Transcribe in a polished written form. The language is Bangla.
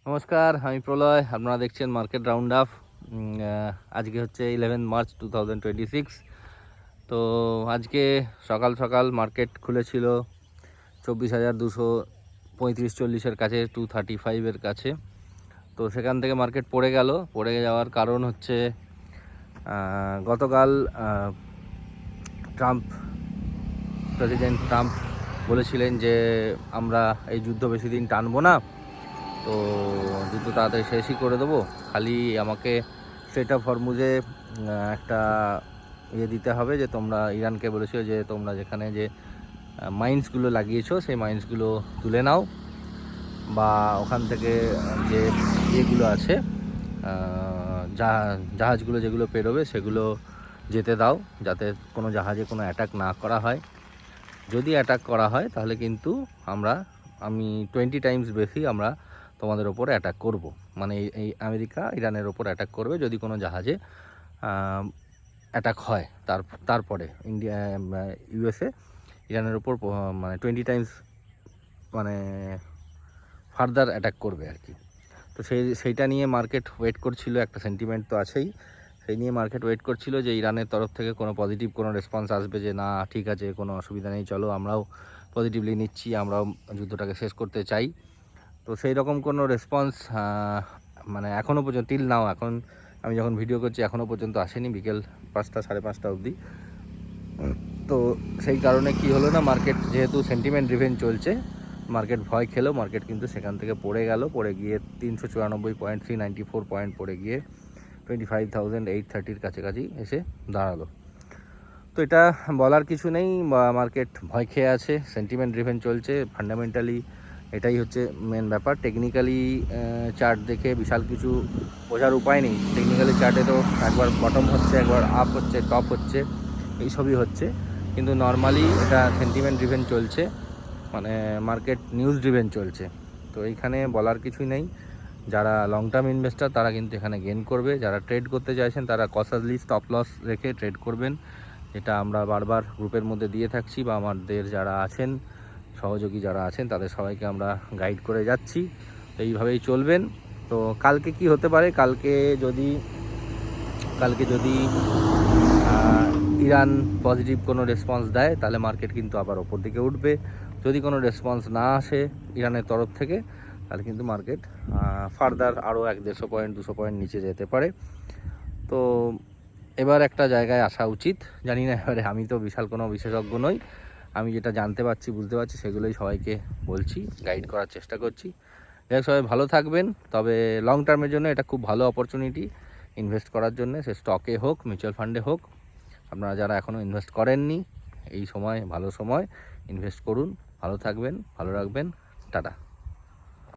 নমস্কার, আমি প্রলয়। আপনারা দেখছেন মার্কেট রাউন্ড আপ। আজকে হচ্ছে 11 মার্চ 2026। তো আজকে সকাল সকাল মার্কেট খুলেছিল 24,235-40-এর কাছে, 235-এর কাছে। তো সেখান থেকে মার্কেট পড়ে যাওয়ার কারণ হচ্ছে গতকাল প্রেসিডেন্ট ট্রাম্প বলেছিলেন যে আমরা এই যুদ্ধ বেশি দিন টানবো না, তো যুদ্ধ তাড়াতাড়ি শেষই করে দেবো, খালি আমাকে স্ট্রেট অফ হরমুজে একটা দিতে হবে যে তোমরা ইরানকে বলেছো যে তোমরা যেখানে যে মাইন্সগুলো লাগিয়েছো সেই মাইন্সগুলো তুলে নাও, বা ওখান থেকে যে ইয়েগুলো আছে জাহাজগুলো যেগুলো পেরোবে সেগুলো যেতে দাও, যাতে কোনো জাহাজে কোনো অ্যাটাক না করা হয়। যদি অ্যাটাক করা হয় তাহলে কিন্তু আমি 20 টাইমস বেশি আমরা তোমাদের ওপর অ্যাটাক করব। মানে এই আমেরিকা ইরানের ওপর অ্যাটাক করবে যদি কোনো জাহাজে অ্যাটাক হয়। তারপরে ইউএসএ ইরানের ওপর মানে 20 টাইমস মানে ফার্দার অ্যাটাক করবে আর কি। তো সেইটা নিয়ে মার্কেট ওয়েট করছিল, একটা সেন্টিমেন্ট তো আছেই, সেই নিয়ে মার্কেট ওয়েট করছিল যে ইরানের তরফ থেকে কোনো পজিটিভ কোনো রেসপন্স আসবে, যে না ঠিক আছে, কোনো অসুবিধা নেই, চলো আমরাও পজিটিভলি নিচ্ছি, আমরাও যুদ্ধটাকে শেষ করতে চাই। তো সেই রকম কোনো রেসপন্স মানে এখনও পর্যন্ত এখন আমি যখন ভিডিও করছি এখনও পর্যন্ত আসেনি, বিকেল 5টা 5:30 অবধি। তো সেই কারণে কি হলো না, মার্কেট যেহেতু সেন্টিমেন্ট ড্রিভেন চলছে, মার্কেট ভয় খেলো, মার্কেট কিন্তু সেখান থেকে পড়ে গিয়ে 394 পয়েন্ট 394 পয়েন্ট পড়ে গিয়ে 25,830-এর কাছাকাছি এসে দাঁড়ালো। তো এটা বলার কিছু নেই, মার্কেট ভয় খেয়ে আছে, সেন্টিমেন্ট ড্রিভেন চলছে। ফান্ডামেন্টালি এটাই হচ্ছে মেন ব্যাপার। টেকনিক্যালি চার্ট দেখে বিশাল কিছু বোঝার উপায় নেই। টেকনিক্যালি চার্টে তো একবার বটম হচ্ছে, একবার আপ হচ্ছে, টপ হচ্ছে, এইসবই হচ্ছে। কিন্তু নর্মালি এটা সেন্টিমেন্ট ড্রিভেন চলছে, মানে মার্কেট নিউজ ড্রিভেন চলছে। তো এইখানে বলার কিছুই নেই। যারা লং টার্ম ইনভেস্টার তারা কিন্তু এখানে গেন করবে, যারা ট্রেড করতে চাইছেন তারা কসাসলি স্টপ লস রেখে ট্রেড করবেন, যেটা আমরা বারবার গ্রুপের মধ্যে দিয়ে থাকছি, বা আমাদের যারা আছেন সহযোগী যারা আছেন তাদের সবাইকে আমরা গাইড করে যাচ্ছি। তো এইভাবেই চলবেন। তো কালকে কি হতে পারে, কালকে যদি ইরান পজিটিভ কোনো রেসপন্স দেয় তাহলে মার্কেট কিন্তু আবার ওপর দিকে উঠবে। যদি কোনো রেসপন্স না আসে ইরানের তরফ থেকে তাহলে কিন্তু মার্কেট ফার্দার আরও 100-150 পয়েন্ট 200 পয়েন্ট নিচে যেতে পারে। তো এবার একটা জায়গায় আসা উচিত, জানি না, এবারে আমি তো বিশাল কোনো বিশেষজ্ঞ নই, আমি যেটা জানতে পারছি বুঝতে পারছি সেগুলোই সবাইকে বলছি, গাইড করার চেষ্টা করছি। যাই সবাই ভালো থাকবেন। তবে লং টার্মের জন্য এটা খুব ভালো অপরচুনিটি ইনভেস্ট করার জন্য, সে স্টকে হোক মিউচুয়াল ফান্ডে হোক। আপনারা যারা এখনও ইনভেস্ট করেননি, এই সময় ভালো সময়, ইনভেস্ট করুন। ভালো থাকবেন, ভালো রাখবেন। টাটা।